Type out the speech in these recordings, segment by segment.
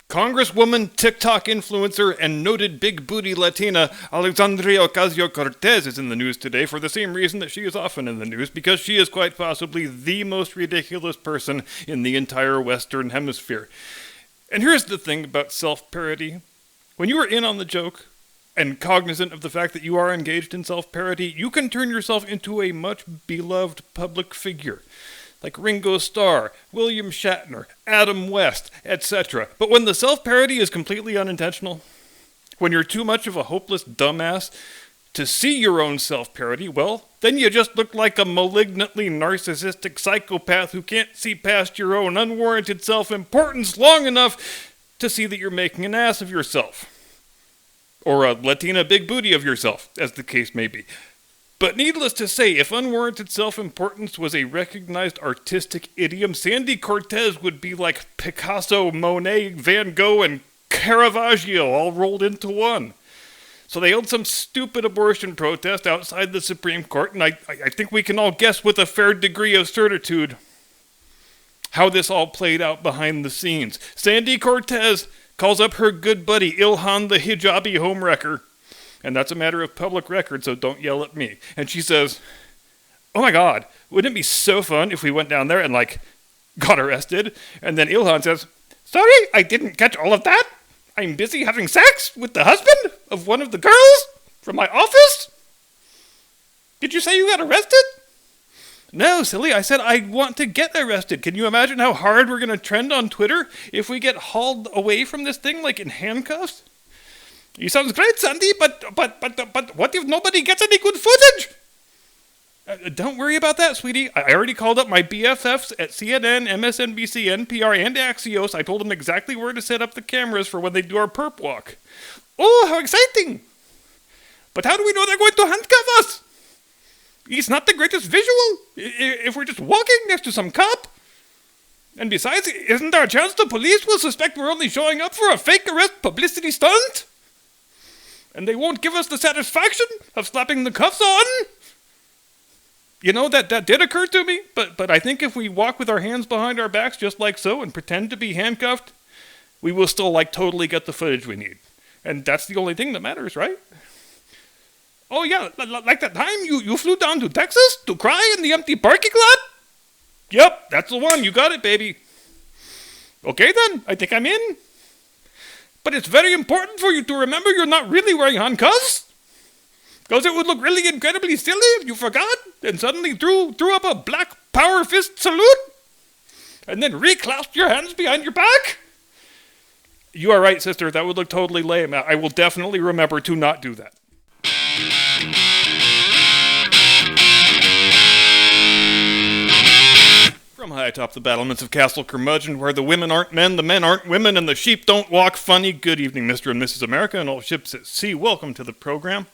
Congresswoman, TikTok influencer, and noted big booty Latina Alexandria Ocasio-Cortez is in the news today for the same reason that she is often in the news, because she is quite possibly the most ridiculous person in the entire Western Hemisphere. And here's the thing about self-parody. When you are in on the joke, and cognizant of the fact that you are engaged in self-parody, you can turn yourself into a much beloved public figure. Like Ringo Starr, William Shatner, Adam West, etc. But when the self-parody is completely unintentional, when you're too much of a hopeless dumbass to see your own self-parody, well, then you just look like a malignantly narcissistic psychopath who can't see past your own unwarranted self-importance long enough to see that you're making an ass of yourself. Or a Latina big booty of yourself, as the case may be. But needless to say, if unwarranted self-importance was a recognized artistic idiom, Sandy Cortez would be like Picasso, Monet, Van Gogh, and Caravaggio all rolled into one. So they held some stupid abortion protest outside the Supreme Court, and I think we can all guess with a fair degree of certitude how this all played out behind the scenes. Sandy Cortez calls up her good buddy Ilhan the hijabi homewrecker, and that's a matter of public record, so don't yell at me. And she says, "Oh my God, wouldn't it be so fun if we went down there and, got arrested?" And then Ilhan says, "Sorry, I didn't catch all of that. I'm busy having sex with the husband of one of the girls from my office." "Did you say you got arrested?" "No, silly, I said I want to get arrested. Can you imagine how hard we're going to trend on Twitter if we get hauled away from this thing, in handcuffs?" "You sounds great, Sandy, but what if nobody gets any good footage?" Don't worry about that, sweetie. I already called up my BFFs at CNN, MSNBC, NPR, and Axios. I told them exactly where to set up the cameras for when they do our perp walk. "Oh, how exciting! But how do we know they're going to handcuff us? It's not the greatest visual if we're just walking next to some cop. And besides, isn't there a chance the police will suspect we're only showing up for a fake arrest publicity stunt? And they won't give us the satisfaction of slapping the cuffs on?" You know, that did occur to me, but I think if we walk with our hands behind our backs just like so and pretend to be handcuffed, we will still totally get the footage we need. And that's the only thing that matters, right? "Oh yeah, like that time you flew down to Texas to cry in the empty parking lot?" "Yep, that's the one. You got it, baby." "Okay then, I think I'm in. But it's very important for you to remember you're not really wearing handcuffs. Because it would look really incredibly silly if you forgot and suddenly threw up a black power fist salute and then reclasped your hands behind your back." "You are right, sister. That would look totally lame. I will definitely remember to not do that." From high atop the battlements of Castle Curmudgeon, where the women aren't men, the men aren't women, and the sheep don't walk funny, good evening, Mr. and Mrs. America, and all ships at sea. Welcome to the program.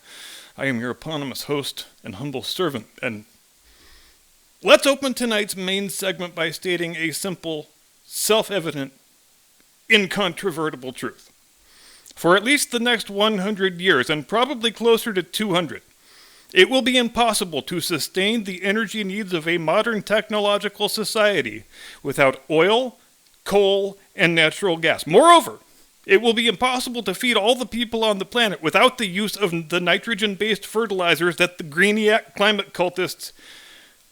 I am your eponymous host and humble servant, and let's open tonight's main segment by stating a simple, self-evident, incontrovertible truth. For at least the next 100 years, and probably closer to 200, it will be impossible to sustain the energy needs of a modern technological society without oil, coal, and natural gas. Moreover, it will be impossible to feed all the people on the planet without the use of the nitrogen-based fertilizers that the Greeniac climate cultists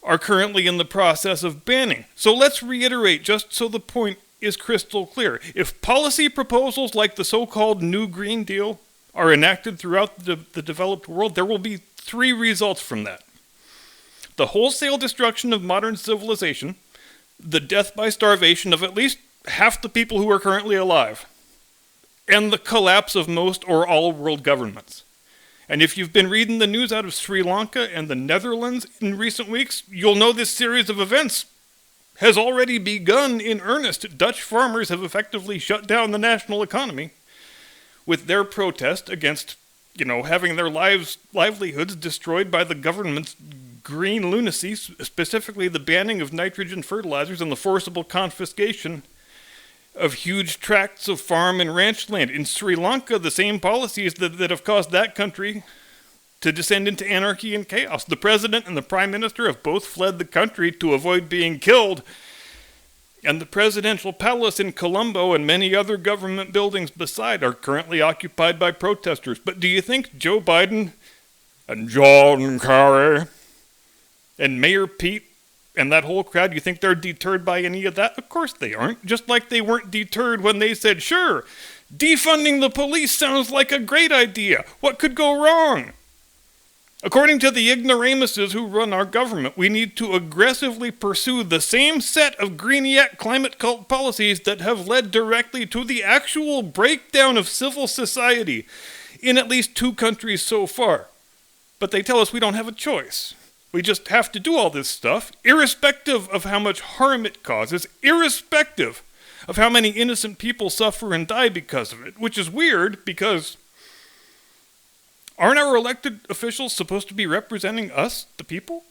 are currently in the process of banning. So let's reiterate, just so the point is crystal clear. If policy proposals like the so-called New Green Deal are enacted throughout the developed world, there will be 3 results from that: the wholesale destruction of modern civilization, the death by starvation of at least half the people who are currently alive, and the collapse of most or all world governments. And if you've been reading the news out of Sri Lanka and the Netherlands in recent weeks, you'll know this series of events has already begun in earnest. Dutch farmers have effectively shut down the national economy with their protest against, having their livelihoods destroyed by the government's green lunacy, specifically the banning of nitrogen fertilizers and the forcible confiscation of huge tracts of farm and ranch land. In Sri Lanka, the same policies that have caused that country to descend into anarchy and chaos. The president and the prime minister have both fled the country to avoid being killed And the presidential palace in Colombo and many other government buildings beside are currently occupied by protesters. But do you think Joe Biden and John Kerry and Mayor Pete and that whole crowd, you think they're deterred by any of that? Of course they aren't. Just like they weren't deterred when they said, sure, defunding the police sounds like a great idea. What could go wrong? According to the ignoramuses who run our government, we need to aggressively pursue the same set of Greeniac climate cult policies that have led directly to the actual breakdown of civil society in at least 2 countries so far. But they tell us we don't have a choice. We just have to do all this stuff, irrespective of how much harm it causes, irrespective of how many innocent people suffer and die because of it, which is weird because aren't our elected officials supposed to be representing us, the people?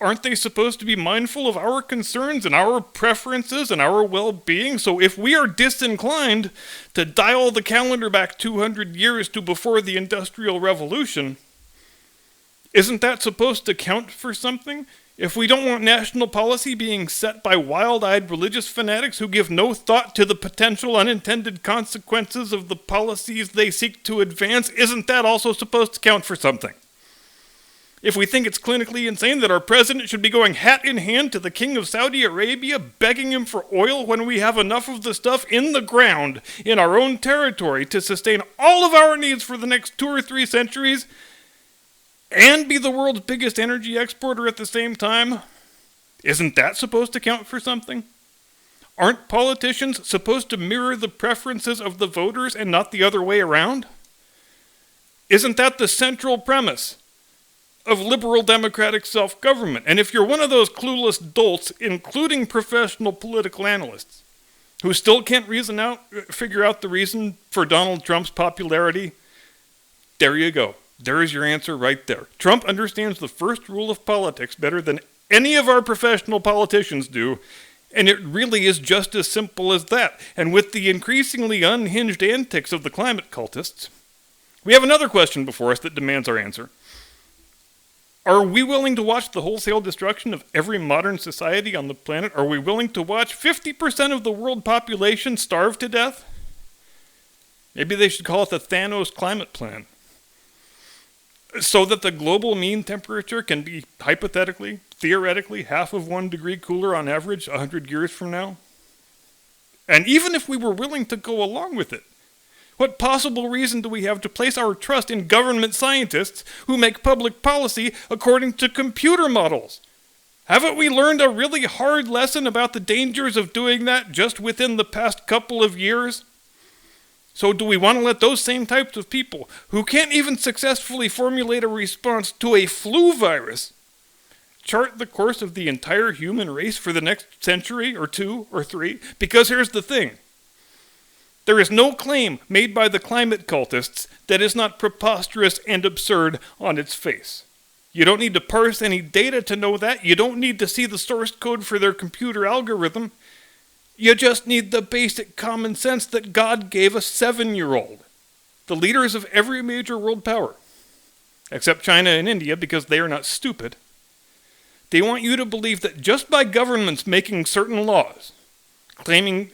Aren't they supposed to be mindful of our concerns and our preferences and our well-being? So if we are disinclined to dial the calendar back 200 years to before the Industrial Revolution, isn't that supposed to count for something? If we don't want national policy being set by wild-eyed religious fanatics who give no thought to the potential unintended consequences of the policies they seek to advance, isn't that also supposed to count for something? If we think it's clinically insane that our president should be going hat in hand to the king of Saudi Arabia, begging him for oil when we have enough of the stuff in the ground in our own territory to sustain all of our needs for the next 2 or 3 centuries, and be the world's biggest energy exporter at the same time? Isn't that supposed to count for something? Aren't politicians supposed to mirror the preferences of the voters and not the other way around? Isn't that the central premise of liberal democratic self-government? And if you're one of those clueless dolts, including professional political analysts, who still can't figure out the reason for Donald Trump's popularity, there you go. There is your answer right there. Trump understands the first rule of politics better than any of our professional politicians do, and it really is just as simple as that. And with the increasingly unhinged antics of the climate cultists, we have another question before us that demands our answer. Are we willing to watch the wholesale destruction of every modern society on the planet? Are we willing to watch 50% of the world population starve to death? Maybe they should call it the Thanos climate plan. So that the global mean temperature can be hypothetically, theoretically, half of 1 degree cooler on average 100 years from now? And even if we were willing to go along with it, what possible reason do we have to place our trust in government scientists who make public policy according to computer models? Haven't we learned a really hard lesson about the dangers of doing that just within the past couple of years? So do we want to let those same types of people, who can't even successfully formulate a response to a flu virus, chart the course of the entire human race for the next century or 2 or 3? Because here's the thing. There is no claim made by the climate cultists that is not preposterous and absurd on its face. You don't need to parse any data to know that. You don't need to see the source code for their computer algorithm. You just need the basic common sense that God gave a 7-year-old. The leaders of every major world power, except China and India because they are not stupid, they want you to believe that just by governments making certain laws, claiming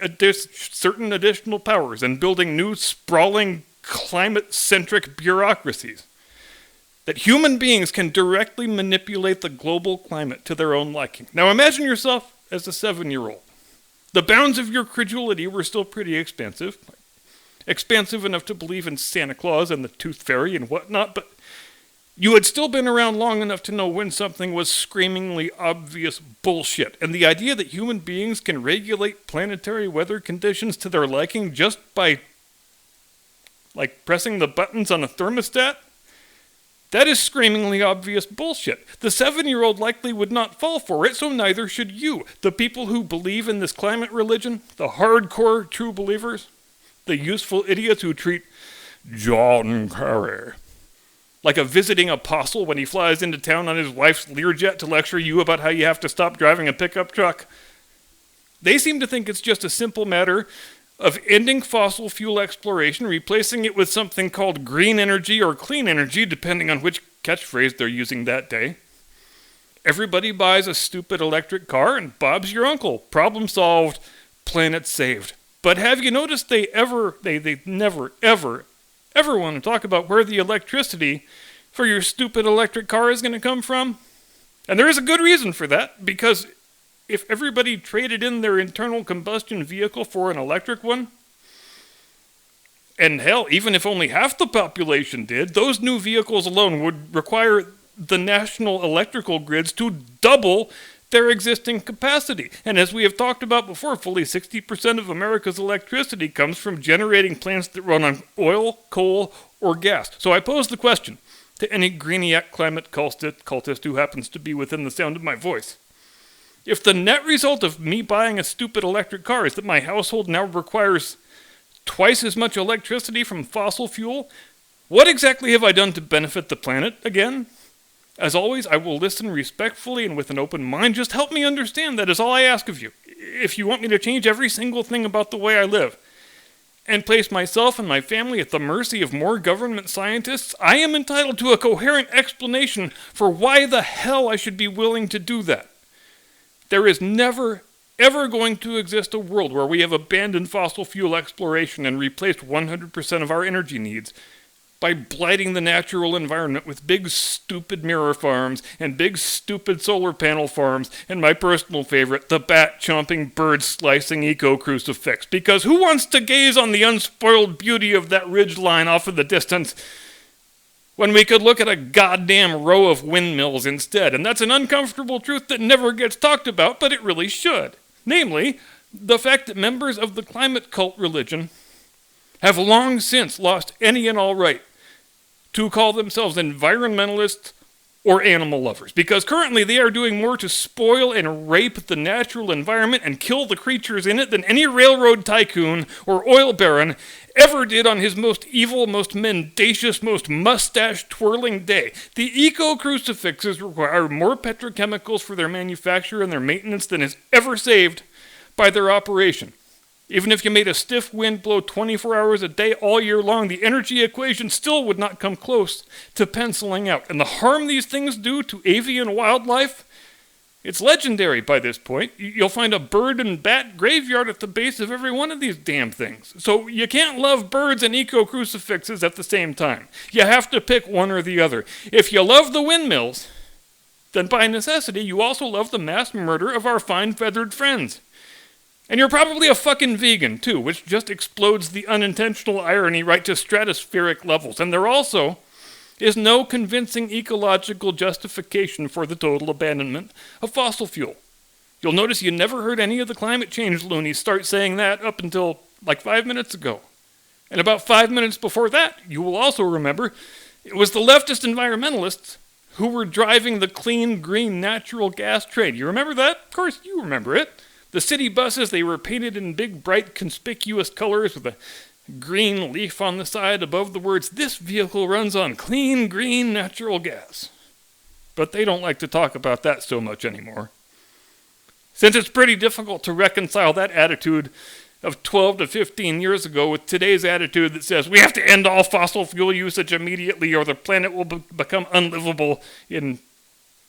certain additional powers, and building new sprawling climate-centric bureaucracies, that human beings can directly manipulate the global climate to their own liking. Now imagine yourself as a 7-year-old. The bounds of your credulity were still pretty expansive enough to believe in Santa Claus and the Tooth Fairy and whatnot, but you had still been around long enough to know when something was screamingly obvious bullshit. And the idea that human beings can regulate planetary weather conditions to their liking just by, pressing the buttons on a thermostat? That is screamingly obvious bullshit. The 7-year-old likely would not fall for it, so neither should you. The people who believe in this climate religion, the hardcore true believers, the useful idiots who treat John Kerry like a visiting apostle when he flies into town on his wife's Learjet to lecture you about how you have to stop driving a pickup truck. They seem to think it's just a simple matter of ending fossil fuel exploration, replacing it with something called green energy or clean energy, depending on which catchphrase they're using that day, Everybody buys a stupid electric car, and Bob's your uncle. Problem solved, planet saved. But have you noticed they never, ever want to talk about where the electricity for your stupid electric car is going to come from? And there is a good reason for that, because if everybody traded in their internal combustion vehicle for an electric one, and hell, even if only half the population did, those new vehicles alone would require the national electrical grids to double their existing capacity. And as we have talked about before, fully 60% of America's electricity comes from generating plants that run on oil, coal, or gas. So I pose the question to any Greeniac climate cultist who happens to be within the sound of my voice. If the net result of me buying a stupid electric car is that my household now requires twice as much electricity from fossil fuel, what exactly have I done to benefit the planet again? As always, I will listen respectfully and with an open mind. Just help me understand. That is all I ask of you. If you want me to change every single thing about the way I live and place myself and my family at the mercy of more government scientists, I am entitled to a coherent explanation for why the hell I should be willing to do that. There is never, ever going to exist a world where we have abandoned fossil fuel exploration and replaced 100% of our energy needs by blighting the natural environment with big stupid mirror farms and big stupid solar panel farms and my personal favorite, the bat-chomping, bird-slicing eco-crucifix. Because who wants to gaze on the unspoiled beauty of that ridge line off in the distance when we could look at a goddamn row of windmills instead? And that's an uncomfortable truth that never gets talked about, but it really should. Namely, the fact that members of the climate cult religion have long since lost any and all right to call themselves environmentalists or animal lovers, because currently they are doing more to spoil and rape the natural environment and kill the creatures in it than any railroad tycoon or oil baron ever did on his most evil, most mendacious, most mustache-twirling day. The eco-crucifixes require more petrochemicals for their manufacture and their maintenance than is ever saved by their operation. Even if you made a stiff wind blow 24 hours a day all year long, the energy equation still would not come close to penciling out. And the harm these things do to avian wildlife, it's legendary by this point. You'll find a bird and bat graveyard at the base of every one of these damn things. So you can't love birds and eco-crucifixes at the same time. You have to pick one or the other. If you love the windmills, then by necessity you also love the mass murder of our fine feathered friends. And you're probably a fucking vegan, too, which just explodes the unintentional irony right to stratospheric levels. And there also is no convincing ecological justification for the total abandonment of fossil fuel. You'll notice you never heard any of the climate change loonies start saying that up until like 5 minutes ago. And about 5 minutes before that, you will also remember, it was the leftist environmentalists who were driving the clean, green, natural gas trade. You remember that? Of course, you remember it. The city buses, they were painted in big, bright, conspicuous colors with a green leaf on the side above the words, "This vehicle runs on clean, green, natural gas." But they don't like to talk about that so much anymore, since it's pretty difficult to reconcile that attitude of 12 to 15 years ago with today's attitude that says we have to end all fossil fuel usage immediately or the planet will become unlivable in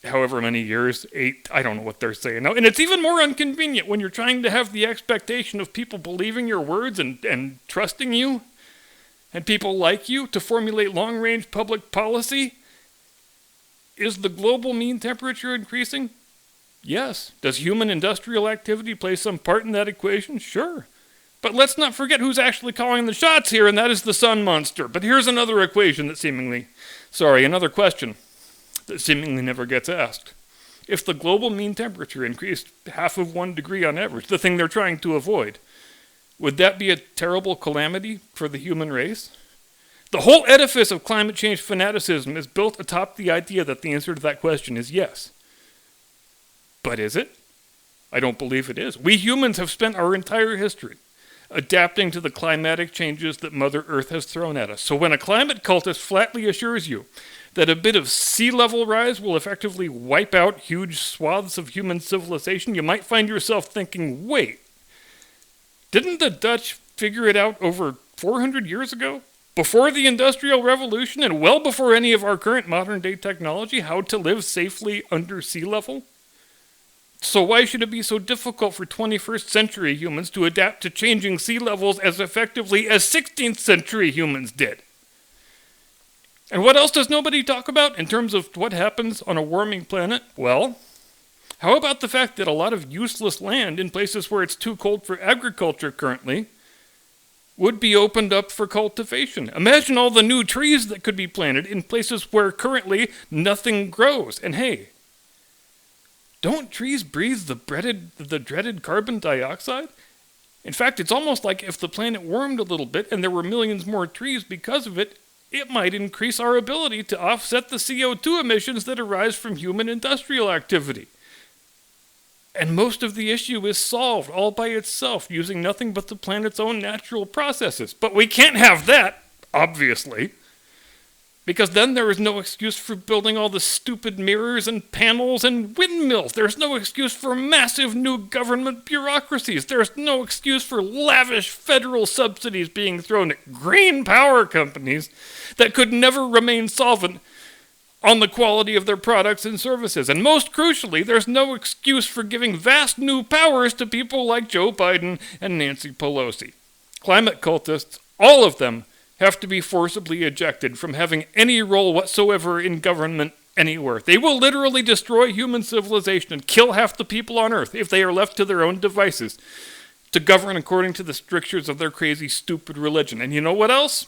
however many years, 8, I don't know what they're saying now. And it's even more inconvenient when you're trying to have the expectation of people believing your words and trusting you, and people like you to formulate long-range public policy. Is the global mean temperature increasing? Yes. Does human industrial activity play some part in that equation? Sure. But let's not forget who's actually calling the shots here, and that is the sun monster. But here's another another question that seemingly never gets asked. If the global mean temperature increased half of 1 degree on average, the thing they're trying to avoid, would that be a terrible calamity for the human race? The whole edifice of climate change fanaticism is built atop the idea that the answer to that question is yes. But is it? I don't believe it is. We humans have spent our entire history adapting to the climatic changes that Mother Earth has thrown at us. So when a climate cultist flatly assures you that a bit of sea level rise will effectively wipe out huge swaths of human civilization, you might find yourself thinking, wait, didn't the Dutch figure it out over 400 years ago? before the Industrial Revolution and well before any of our current modern-day technology, how to live safely under sea level? So why should it be so difficult for 21st century humans to adapt to changing sea levels as effectively as 16th century humans did? And what else does nobody talk about in terms of what happens on a warming planet? Well, how about the fact that a lot of useless land in places where it's too cold for agriculture currently would be opened up for cultivation? Imagine all the new trees that could be planted in places where currently nothing grows. And hey, don't trees breathe the dreaded carbon dioxide? In fact, it's almost like if the planet warmed a little bit and there were millions more trees because of it, it might increase our ability to offset the CO2 emissions that arise from human industrial activity. And most of the issue is solved all by itself using nothing but the planet's own natural processes. But we can't have that, obviously, because then there is no excuse for building all the stupid mirrors and panels and windmills. There's no excuse for massive new government bureaucracies. There's no excuse for lavish federal subsidies being thrown at green power companies that could never remain solvent on the quality of their products and services. And most crucially, there's no excuse for giving vast new powers to people like Joe Biden and Nancy Pelosi. Climate cultists, all of them, have to be forcibly ejected from having any role whatsoever in government anywhere. They will literally destroy human civilization and kill half the people on Earth if they are left to their own devices to govern according to the strictures of their crazy, stupid religion. And you know what else?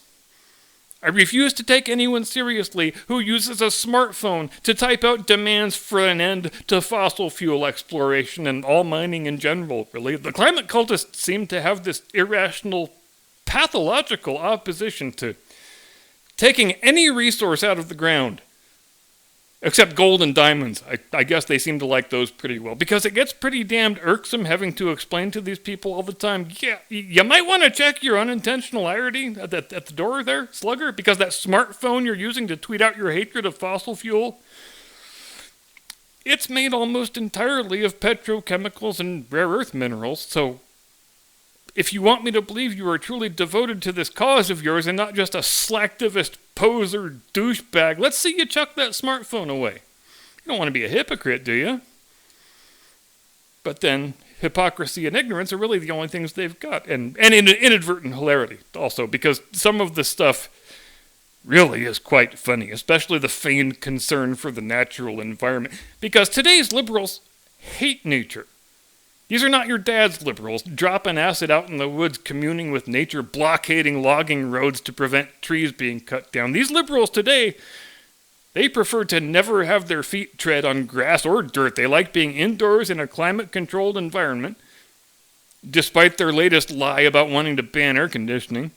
I refuse to take anyone seriously who uses a smartphone to type out demands for an end to fossil fuel exploration and all mining in general, really. The climate cultists seem to have this irrational, pathological opposition to taking any resource out of the ground, except gold and diamonds. I guess they seem to like those pretty well, because it gets pretty damned irksome having to explain to these people all the time, yeah, you might want to check your unintentional irony at the door there, slugger, because that smartphone you're using to tweet out your hatred of fossil fuel, it's made almost entirely of petrochemicals and rare earth minerals. So if you want me to believe you are truly devoted to this cause of yours and not just a slacktivist poser douchebag, let's see you chuck that smartphone away. You don't want to be a hypocrite, do you? But then, hypocrisy and ignorance are really the only things they've got. And inadvertent hilarity also, because some of the stuff really is quite funny, especially the feigned concern for the natural environment. Because today's liberals hate nature. These are not your dad's liberals, dropping acid out in the woods, communing with nature, blockading logging roads to prevent trees being cut down. These liberals today, they prefer to never have their feet tread on grass or dirt. They like being indoors in a climate-controlled environment, despite their latest lie about wanting to ban air conditioning,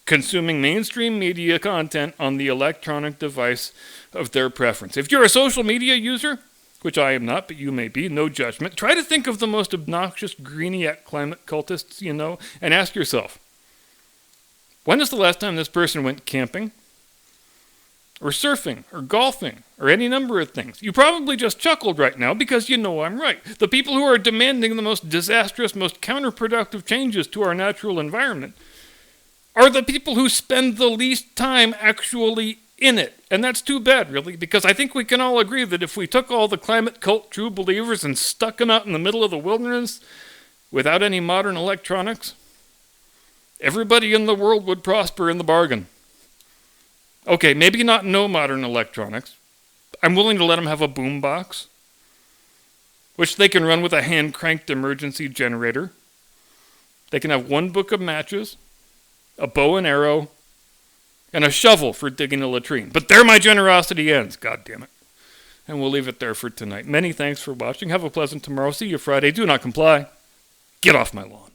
consuming mainstream media content on the electronic device of their preference. If you're a social media user, which I am not, but you may be, no judgment, try to think of the most obnoxious Greeniac climate cultists you know, and ask yourself, when is the last time this person went camping? Or surfing, or golfing, or any number of things? You probably just chuckled right now because you know I'm right. The people who are demanding the most disastrous, most counterproductive changes to our natural environment are the people who spend the least time actually in it. And that's too bad, really, because I think we can all agree that if we took all the climate cult true believers and stuck them out in the middle of the wilderness without any modern electronics, everybody in the world would prosper in the bargain. Okay, maybe not no modern electronics. I'm willing to let them have a boombox, which they can run with a hand-cranked emergency generator. They can have one book of matches, a bow and arrow, and a shovel for digging a latrine. But there my generosity ends, God damn it. And we'll leave it there for tonight. Many thanks for watching. Have a pleasant tomorrow. See you Friday. Do not comply. Get off my lawn.